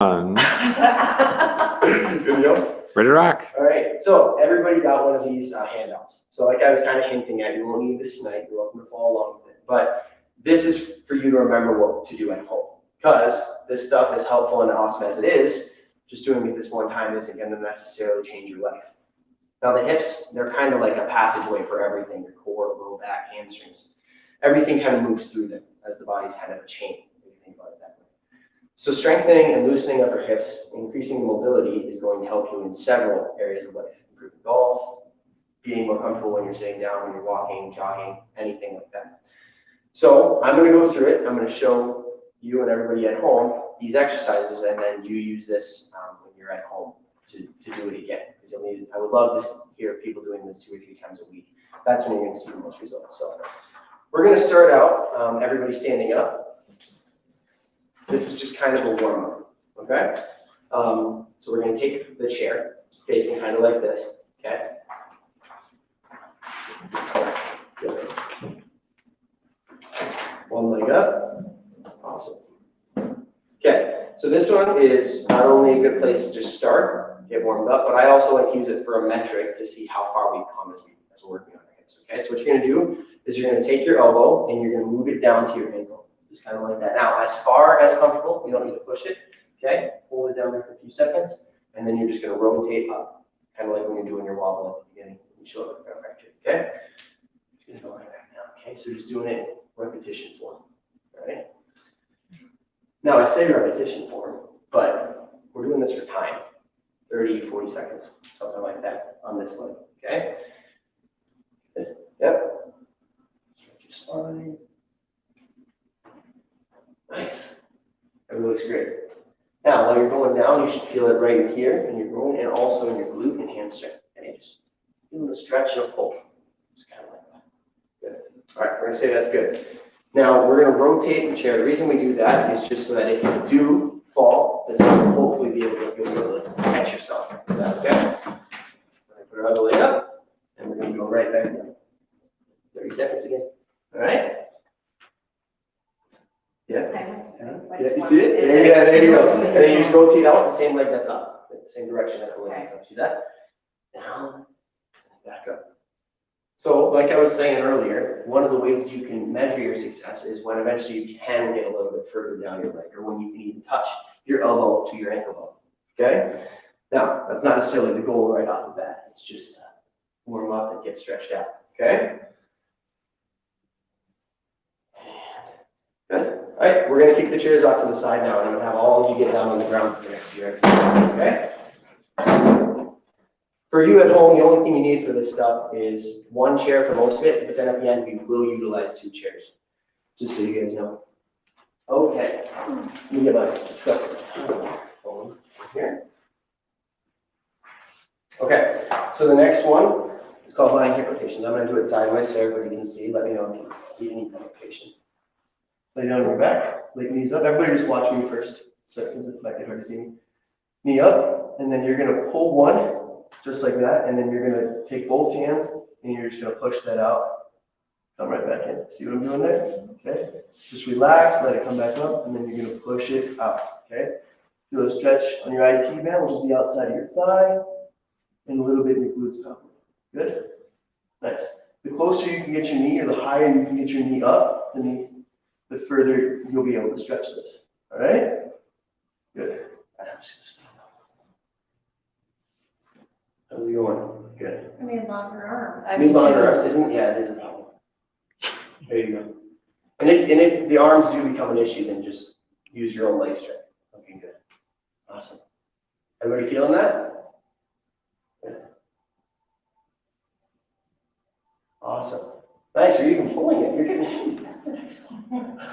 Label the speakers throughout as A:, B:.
A: Good
B: to go?
A: Ready to rock?
B: All right, so everybody got one of these handouts. So like I was kind of hinting at, you won't need this tonight. You're welcome to follow along with it. But this is for you to remember what to do at home. Because this stuff is helpful and awesome as it is, just doing it this one time isn't going to necessarily change your life. Now the hips, they're kind of like a passageway for everything, your core, low back, hamstrings. Everything kind of moves through them as the body's kind of a chain, if you think about it that way. So strengthening and loosening of your hips, increasing mobility is going to help you in several areas of life. Improving golf, being more comfortable when you're sitting down, when you're walking, jogging, anything like that. So I'm going to go through it. I'm going to show you and everybody at home these exercises, and then you use this when you're at home to do it again. Because you'll need it. I would love to hear people doing this 2 or 3 times a week. That's when you're going to see the most results. So we're going to start out, everybody standing up. This is just kind of a warm-up, okay? So we're going to take the chair, facing kind of like this, okay? Good. One leg up. Awesome. Okay, so this one is not only a good place to start, get warmed up, but I also like to use it for a metric to see how far we've come as we're working on our hips, okay? So what you're going to do is you're going to take your elbow and you're going to move it down to your ankle. Just kind of like that. Now, as far as comfortable, you don't need to push it, okay? Hold it down there for a few seconds, and then you're just going to rotate up, kind of like when you're doing your wobble at the beginning. You show it fracture, okay? Just going to go right back now, okay? So just doing it repetition form, all right? Now, I say repetition form, but we're doing this for time, 30, 40 seconds, something like that on this leg, okay? Good. Yep. Stretch your spine. Nice. Everything looks great. Now, while you're going down, you should feel it right here in your groin and also in your glute and hamstring. Okay, just feel the stretch and a pull. Just kind of like that. Good. All right, we're going to say that's good. Now, we're going to rotate the chair. The reason we do that is just so that if you do fall, this will hopefully be able to catch yourself. Is that okay? We're going to put our other leg up, and we're going to go right back down. 30 seconds again. All right? Yeah. Yeah, you see it? There you go. And then you just rotate out the same leg that's up, the same direction as the leg that's up. See that? Down, back up. So, like I was saying earlier, one of the ways that you can measure your success is when eventually you can get a little bit further down your leg, or when you can even touch your elbow to your ankle bone. Okay? Now, that's not necessarily the goal right off the bat. It's just warm up and get stretched out. Okay? Good. All right, we're going to kick the chairs off to the side now, and I'm going to have all of you get down on the ground for the next year. Okay? For you at home, the only thing you need for this stuff is one chair for most of it, but then at the end, we will utilize 2 chairs, just so you guys know. Okay. Let me get my phone here. Okay, so the next one is called lying hip rotations. I'm going to do it sideways so everybody can see. Let me know if you need notification. Lay down on your back, lay knees up. Everybody just watch me first, so it doesn't might be hard to see me. Knee up, and then you're going to pull one, just like that, and then you're going to take both hands, and you're just going to push that out. Come right back in. See what I'm doing there? Okay. Just relax, let it come back up, and then you're going to push it out. Okay. Feel a stretch on your IT band, which is the outside of your thigh, and a little bit in your glutes up. Good. Nice. The closer you can get your knee, or the higher you can get your knee up, the further you'll be able to stretch this. All right? Good. I'm just gonna stand up. How's it going? Good.
C: I need longer arms.
B: I need longer arms, isn't it? Yeah, it is a problem. There you go. And if the arms do become an issue, then just use your own leg strength. Okay, good. Awesome. Everybody feeling that? Good. Awesome. Nice, you're even pulling it. You're getting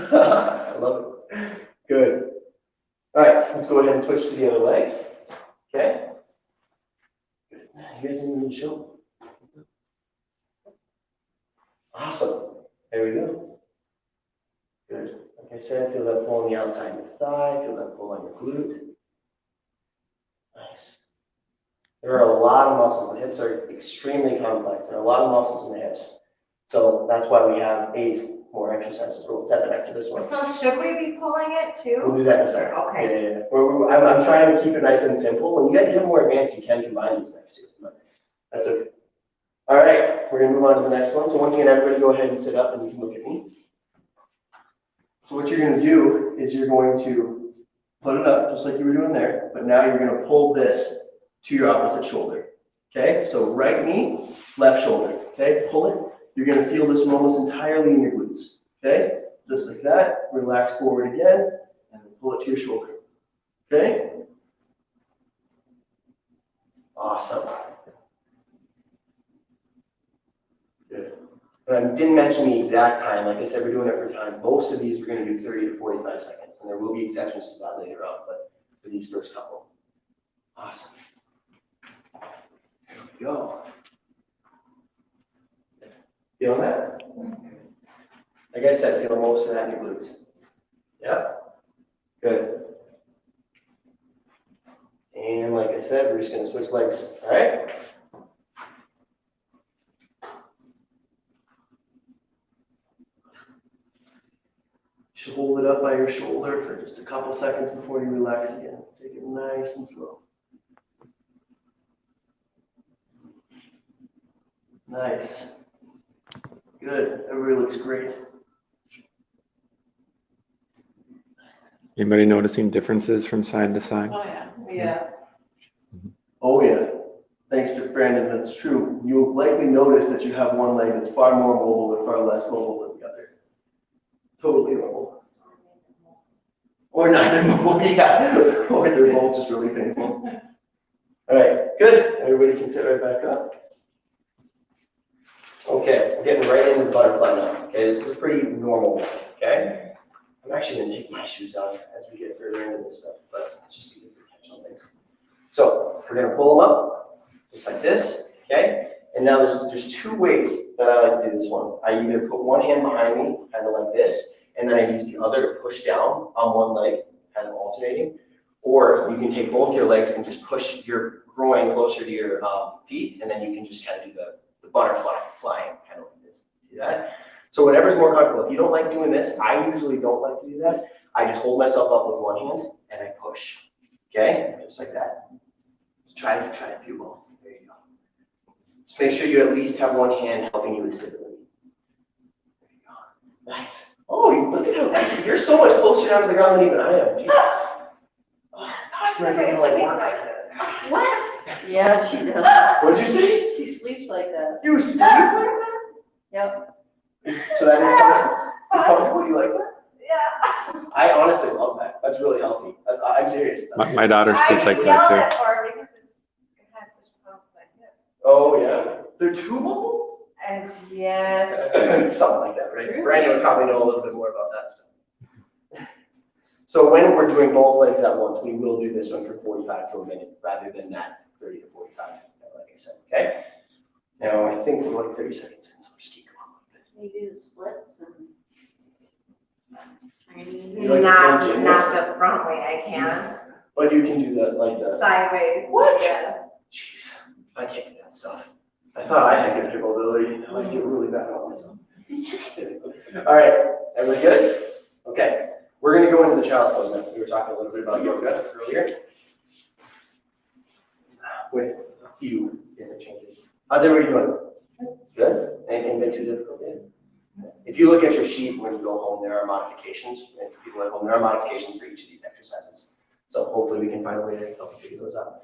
B: I love it. Good. All right, let's go ahead and switch to the other leg. Okay. Good. You guys need to show. Awesome. There we go. Good. Like I said, feel that pull on the outside of your thigh. Feel that pull on your glute. Nice. There are a lot of muscles. The hips are extremely complex. There are a lot of muscles in the hips. So that's why we have 8 more exercises. We'll 7 after this one.
A: So should we be pulling it
B: We'll
A: too?
B: do that in a second.
A: Okay.
B: Yeah. I'm trying to keep it nice and simple. When you guys get more advanced, you can combine these next two. But that's okay. All right, we're gonna move on to the next one. So once again, everybody go ahead and sit up and you can look at me. So what you're gonna do is you're going to put it up just like you were doing there, but now you're gonna pull this to your opposite shoulder. Okay, so right knee, left shoulder. Okay, pull it. You're gonna feel this one almost entirely in your glutes. Okay, just like that. Relax forward again, and then pull it to your shoulder. Okay. Awesome. Good. But I didn't mention the exact time. Like I said, we're doing it for time. Most of these we're going to do 30 to 45 seconds, and there will be exceptions to that later on. But for these first couple, awesome. There we go. Feeling that? Like I said, feel most of that in your glutes. Yeah. Good. And like I said, we're just going to switch legs. All right. Just hold it up by your shoulder for just a couple seconds before you relax again. Take it nice and slow. Nice. Good. Everybody looks great.
C: Anybody noticing differences from side to side?
A: Oh, yeah. Yeah.
B: Oh yeah. Thanks to Brandon, that's true. You'll likely notice that you have one leg that's far more mobile or far less mobile than the other. Totally normal. Or neither mobile, yeah. Or they're both just really painful. All right, good. Everybody can sit right back up. Okay, we're getting right into the butterfly now. Okay, this is pretty normal, okay? I'm actually gonna take my shoes off as we get further into this stuff, but it's just because they catch on things. So we're gonna pull them up, just like this, okay? And now there's two ways that I like to do this one. I either put one hand behind me, kind of like this, and then I use the other to push down on one leg, kind of alternating. Or you can take both your legs and just push your groin closer to your feet, and then you can just kind of do the butterfly flying, kind of like this. See that? So whatever's more comfortable. If you don't like doing this, I usually don't like to do that. I just hold myself up with one hand and I push. Okay? Just like that. Just try it if you will. There you go. Just make sure you at least have one hand helping you with stability. There you go. Nice. Oh, look at how you're so much closer down to the ground than even I am. Oh, I feel like I'm gonna like
A: What?
D: Yeah, she does.
B: What'd you say?
D: She sleeps like that.
B: You sleep like that?
D: Yep.
B: So that is comfortable. It's comfortable. You like that?
A: Yeah.
B: I honestly love that. That's really healthy. I'm serious.
C: My daughter sleeps like
A: I
C: that
A: yell at
C: too.
A: her because it has such a close like this.
B: Oh yeah. They're too mobile?
A: And yes.
B: Something like that, right?
A: Really?
B: Brandon would probably know a little bit more about that stuff. So when we're doing both legs at once, we will do this one for 45 to a minute rather than that 30 to 45, like I said, okay? Now I think we're like 30 seconds in, so just keep going.
D: You do the splits and.
B: You like
A: Not
B: doing gymnastics?
A: the front way I can.
B: But you can do that like the,
A: Sideways.
B: What?
A: Yeah.
B: jeez, I can't do that stuff. I thought I had good hip mobility. I might do really bad on myself. All right, everybody good? Okay, we're gonna go into the child's pose now. We were talking a little bit about yoga earlier with a few different changes. How's everybody doing? Good? Anything been too difficult yet? If you look at your sheet when you go home, there are modifications. And for people at home, there are modifications for each of these exercises. So hopefully we can find a way to help you figure those out.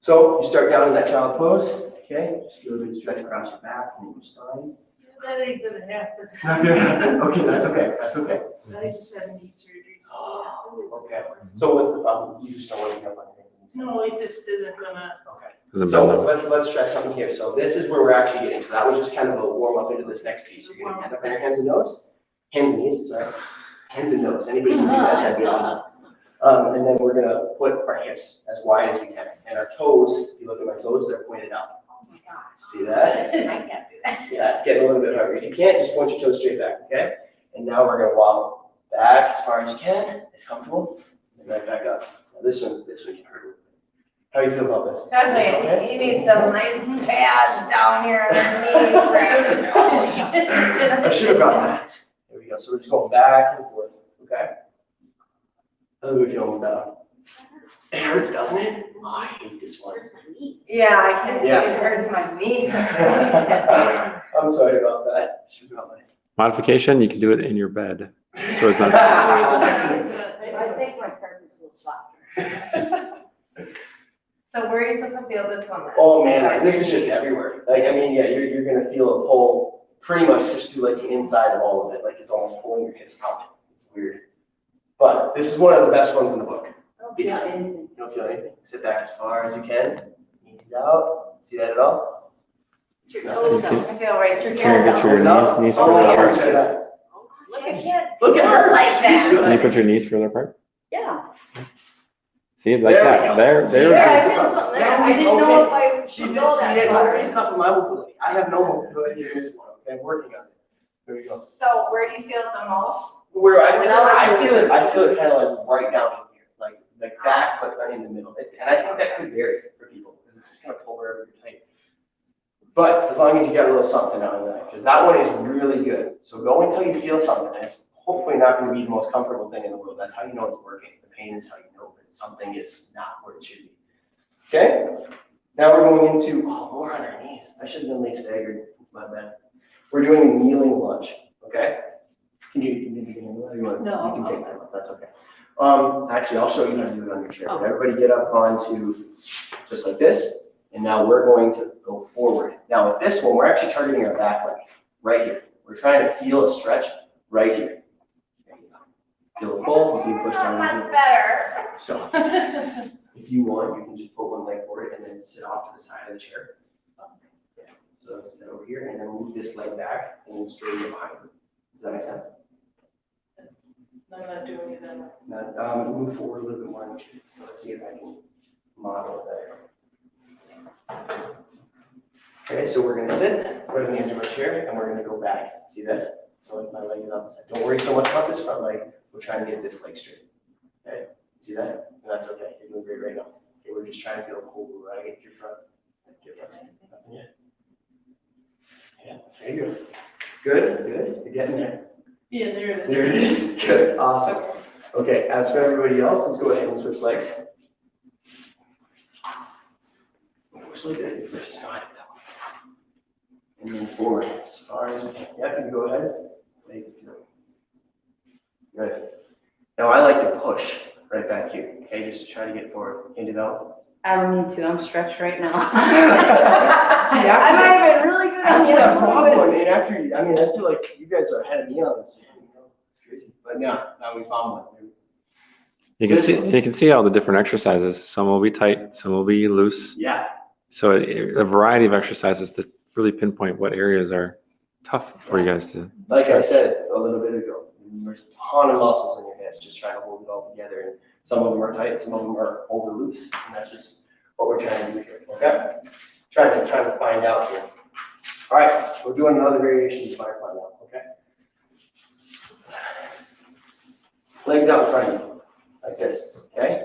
B: So you start down in that child pose, okay? Just feel a good stretch across your back and your spine.
A: That ain't good enough.
B: Okay, that's okay, that's okay.
A: I just had knee surgery. So
B: Oh, okay. So what's the problem? You just don't want to get up on your hands and knees.
A: no, it just isn't gonna.
B: Okay.
C: Doesn't
B: So
C: bend them.
B: let's try something here. So this is where we're actually getting. So that was just kind of a warm up into this next piece. You're gonna end up on your hands and nose, hands and knees. Sorry, hands and nose. Anybody can do that? That'd be awesome. And then we're gonna put our hips as wide as we can, and our toes. If you look at my toes, they're pointed out.
A: Oh my gosh.
B: See that?
A: I can't do that.
B: Yeah, it's getting a little bit harder. If you can't, just point your toes straight back. Okay. And now we're gonna wobble back as far as you can. It's comfortable, and right back up. Now this one can hurt. How do you feel about this?
A: Definitely, you need some nice pads down here underneath.
B: I should have brought mats. we go. So we're just going back and forth, okay? How do we feel with that? It hurts, doesn't it? Oh, I hate this one.
A: Yeah, I can,
B: Yeah.
A: it hurts my knees.
B: I'm sorry about that. Should be on my.
C: Modification, you can do it in your bed. So it's not,
D: I think my purpose is a little softer.
A: So where are you supposed to feel this one then?
B: Oh man, this is just everywhere. Like, I mean, yeah, you're gonna feel a pull pretty much just through like the inside of all of it. Like it's almost pulling your hips out. It's weird. But this is one of the best ones in the book.
D: I don't feel anything.
B: You don't feel anything. Sit back as far as you can. Knees out. See that at all?
D: Put your toes
C: You
D: out.
A: I feel right
D: Your
A: here.
C: can you get your
B: Toes out?
C: knees
B: Oh,
C: further
B: yeah,
C: apart?
B: check that.
A: I can't
B: Look at
A: feel
B: her.
A: it like that.
B: She's
C: Can you
B: good.
C: put your knees further apart?
D: Yeah.
C: See, like
B: There we
C: that.
B: go.
C: There,
B: See,
C: there.
D: Yeah, I
C: we
D: did
C: go.
D: something there.
B: Now
D: I
B: we
D: didn't
B: go
D: know
B: in.
D: if I
B: She
D: should
B: did
D: go
B: see
D: that
B: it.
D: far.
B: Don't waste enough of my mobility. I have no mobility in this one. Okay, I'm working on it. There we go.
A: So where do you feel it the most?
B: Where I feel it kind of like right down in here, like back, but in the middle. And I think that could vary for people because it's just gonna pull wherever you're tight. But as long as you got a little something on that, because that one is really good. So go until you feel something. And it's hopefully not going to be the most comfortable thing in the world. That's how you know it's working. The pain is how you know that something is not where it should be. Okay? Now we're going into more on our knees. I should have been late staggered. It's my bad. We're doing a kneeling lunge. Okay? Can you handle that?
D: No.
B: You can take that one. That's okay. Actually, I'll show you how to do it on your chair.
D: Oh.
B: Everybody get up onto just like this. And now we're going to go forward. Now with this one, we're actually targeting our back leg right here. We're trying to feel a stretch right here. There you go. Feel a pull, if you push down.
A: Much better.
B: So if you want, you can just put one leg forward and then sit off to the side of the chair. Yeah. So sit over here and then move this leg back and then straighten it behind you. Does that make sense?
A: I'm not doing it then.
B: Now, move forward a little bit more. Let's see if I can model it better. Okay, so we're gonna sit right on the edge of our chair and we're gonna go back. See that? So like my leg is on the side. Don't worry so much about this front leg. We're trying to get this leg straight. Okay, see that? And that's okay. You're doing great right now. Okay, we're just trying to feel a pull right against your front. Yeah. Yeah, there you go. Good, good. You're getting there.
A: Yeah, there it is.
B: There it is. Good, awesome. Okay, as for everybody else, let's go ahead and switch legs. Push like that first. And then forward as far as you can. Yeah, you can go ahead. Make it feel. Good. Now I like to push right back here. Okay, just to try to get forward. Hand it out.
D: I don't need to. I'm stretched right now.
B: See,
D: I might have been really good on
B: After that
D: that
B: frog one, and after, I mean, I feel like you guys are ahead of me on this. It's crazy. But now we found one.
C: You can see all the different exercises. Some will be tight, some will be loose.
B: Yeah.
C: So a variety of exercises to really pinpoint what areas are tough for you guys to.
B: Like I said a little bit ago, there's a ton of muscles in your hands just trying to hold it all together. And some of them are tight, some of them are over loose. And that's just what we're trying to do here. Okay? Trying to find out here. All right, we're doing another variation of butterfly now. Okay? Legs out in front of you, like this. Okay?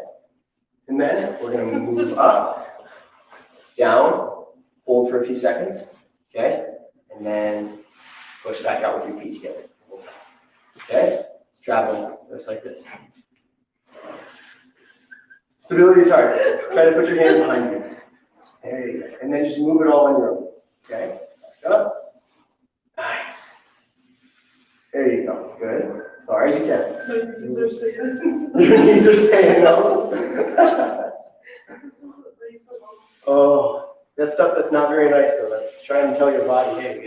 B: And then we're going to move up, down, hold for a few seconds. Okay? And then push back out with your feet together. Okay? It's traveling just like this. Stability is hard. Try to put your hands behind you. There you go. And then just move it all on your own. Okay? Back up. Nice. There you go. Good. As far as you can.
A: My knees are staying.
B: Your knees are staying up. Oh, that's stuff that's not very nice though. That's trying to tell your body, hey,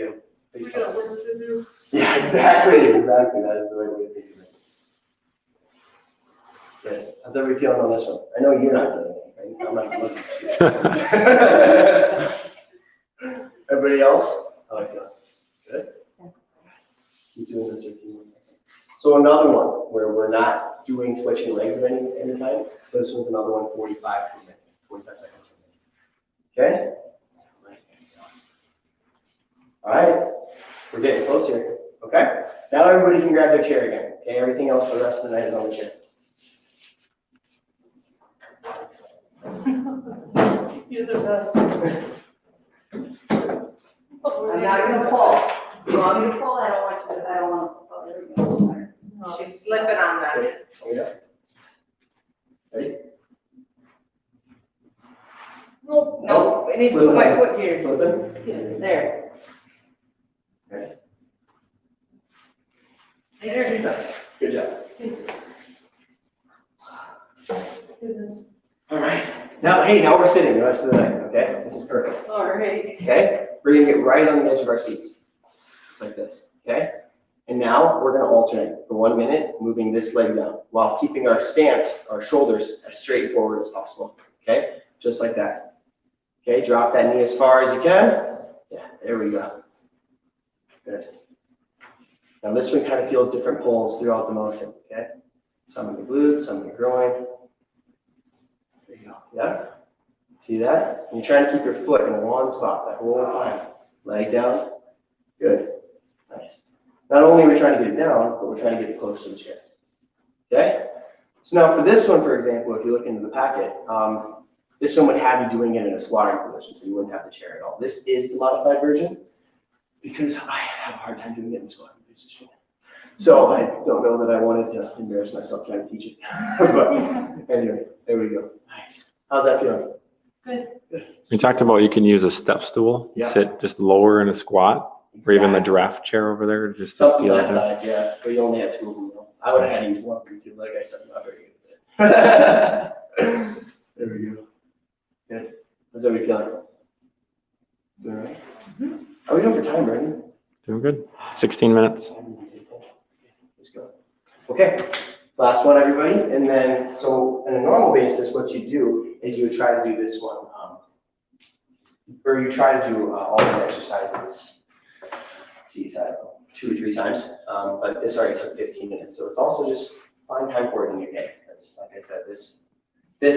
B: we gotta
A: work to do.
B: Yeah, exactly. That is the right way to think of it. Good. How's everybody feeling on this one? I know you're not doing it, right? I'm not looking. Everybody else? How I feel? Good? Keep doing this for a few more seconds. So another one where we're not doing switching legs of any time. So this one's another one, 45 per minute, 45 seconds per minute. Okay? All right. We're getting close here. Okay? Now everybody can grab their chair again. Okay? Everything else for the rest of the night is on the chair.
A: You're the best.
D: I'm not gonna pull. You want me to pull? I don't want you to. I don't want to pull. There we go. She's slipping on that.
B: Oh, yeah. Ready?
D: No, I need to put my foot here.
B: Flipping.
D: There.
B: Ready?
D: There.
B: Nice. Good job.
A: Goodness.
B: All right. Now we're sitting the rest of the night, okay? This is perfect.
A: All right.
B: Okay? We're gonna get right on the edge of our seats. Just like this, okay? And now we're gonna alternate for 1 minute, moving this leg down while keeping our stance, our shoulders as straight forward as possible, okay? Just like that. Okay, drop that knee as far as you can. Yeah, there we go. Good. Now this one kind of feels different pulls throughout the motion, okay? Some in the glutes, some in the groin. There you go, yeah? See that? And you're trying to keep your foot in one spot that whole time. Leg down, good, nice. Not only are we trying to get it down, but we're trying to get it close to the chair, okay? So now for this one, for example, if you look into the packet, this one would have you doing it in a squatting position, so you wouldn't have the chair at all. This is the modified version because I have a hard time doing it in squatting position. So I don't know that I wanted to embarrass myself trying to teach it. But anyway, there we go. Nice. How's that feeling?
A: Good.
C: We talked about you can use a step stool,
B: Yeah.
C: sit just lower in a squat, or even the
B: Exactly.
C: giraffe chair over there, just to
B: Something
C: feel
B: that
C: it.
B: size, yeah. But you only have 2 of them though. I would have had to use one for 2, like I said, I'm not very good at it. There we go. Good. How's everybody feeling? Doing all right? Are we doing for time, Brandon?
C: Doing good. 16 minutes.
B: Let's go. Okay, last one, everybody. And then, so on a normal basis, what you do is you would try to do this one, or you try to do all these exercises, geez, I don't know, 2 or 3 times. But this already took 15 minutes. So it's also just find time for it in your day. That's, like I said, this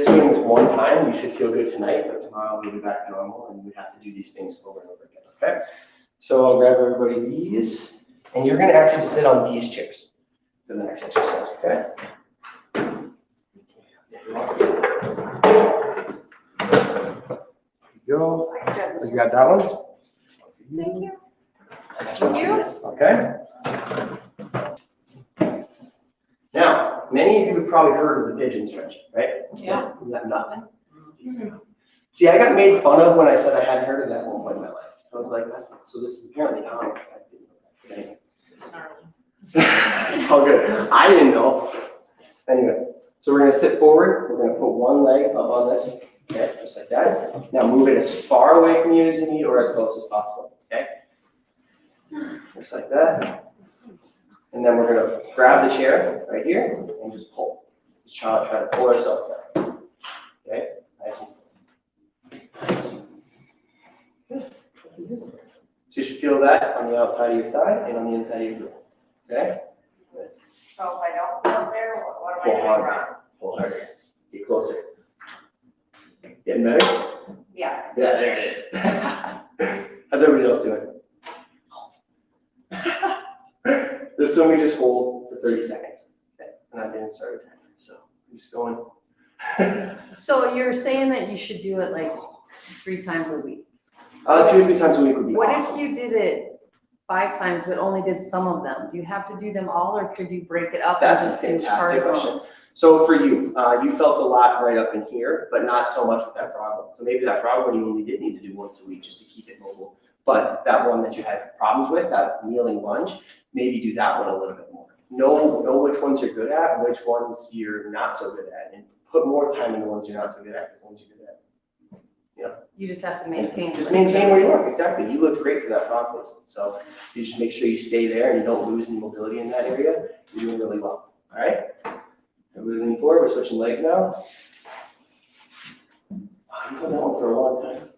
B: doing this one time, you should feel good tonight, but tomorrow we'll be back to normal and we have to do these things over and over again, okay? So I'll grab everybody these, and you're gonna actually sit on these chairs for the next exercise, okay? There you go. You got that one?
D: Thank you.
B: Thank you. Okay. Now, many of you have probably heard of the pigeon stretch, right?
A: Yeah.
B: You got nothing. See, I got made fun of when I said I hadn't heard of that at one point in my life. I was like, so this is apparently common. Anyway.
A: Sorry.
B: It's all good. I didn't know. Anyway, so we're gonna sit forward. We're gonna put one leg up on this, okay, just like that. Now move it as far away from you as you need or as close as possible, okay? Just like that. And then we're gonna grab the chair right here and just pull. Just try to pull ourselves down. Okay, nice and nice. Good. So you should feel that on the outside of your thigh and on the inside of your glute. Okay?
D: So if I don't feel there, what am I
B: Pull
D: doing
B: harder.
D: wrong?
B: Pull harder. Get closer. Getting better?
D: Yeah.
B: Yeah, there it is. How's everybody else doing? This one we just hold for 30 seconds. Okay, and I'm getting started. So I'm just going.
E: So you're saying that you should do it like 3 times a week?
B: 2 or 3 times a week would be
E: What
B: awesome.
E: if you did it 5 times but only did some of them? Do you have to do them all, or could you break it up? and
B: That's a
E: just do
B: fantastic
E: part of
B: question.
E: them?
B: So for you, you felt a lot right up in here, but not so much with that frog one. So maybe that frog one you only did need to do once a week just to keep it mobile. But that one that you had problems with, that kneeling lunge, maybe do that one a little bit more. Know which ones you're good at, which ones you're not so good at, and put more time in the ones you're not so good at, because the ones you're good at.
E: You just have to maintain.
B: Just maintain where you are, exactly. You looked great for that frog pose. So you just make sure you stay there and you don't lose any mobility in that area. You're doing really well, all right? Everybody leaning forward, we're switching legs now. I've done that one for a long time.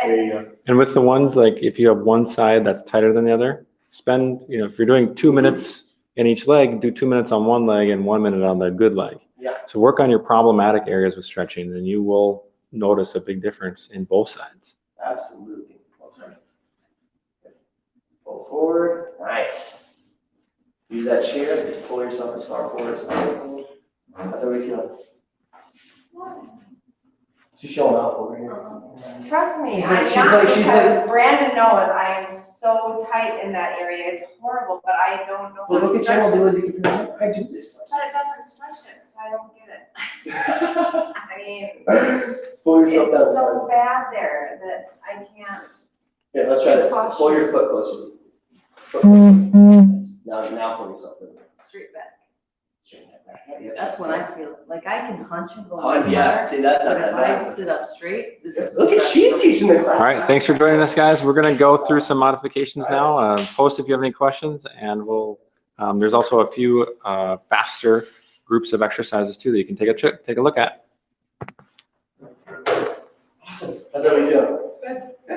B: There you go.
C: And with the ones, like if you have one side that's tighter than the other, spend, if you're doing 2 minutes in each leg, do 2 minutes on one leg and 1 minute on the good leg.
B: Yeah.
C: So work on your problematic areas with stretching, and you will notice a big difference in both sides.
B: Absolutely. One second. Pull forward. Nice. Use that chair. Just pull yourself as far forward as possible. How's everybody feeling? She's showing off over here.
D: Trust me,
B: She's
D: I'm
B: like-
D: not,
B: she's
D: because
B: like-
D: Brandon knows I am
A: so tight in that area, it's horrible, but I don't know.
B: Well,
A: how to
B: look at
A: stretch
B: your
A: it.
B: mobility computer. I do this
A: But it doesn't stretch it, so I don't get it. I mean,
B: Pull
A: it's
B: yourself down.
A: so bad there that I can't.
B: Here, let's try this.
A: Caution.
B: Pull your foot closer. Foot closer. Now pull yourself in.
E: Straight back.
B: Straighten that back. Yeah,
E: That's when I feel it. Like I can hunch and go.
B: Oh, yeah, see, that's
E: But
B: not
E: if
B: that
E: I
B: bad.
E: sit up straight, this is.
B: Look at, she's teaching the class.
C: All right, thanks for joining us, guys. We're gonna go through some modifications now. Post if you have any questions, and we'll, there's also a few faster groups of exercises too that you can take a look at.
B: Awesome. How's everybody feeling?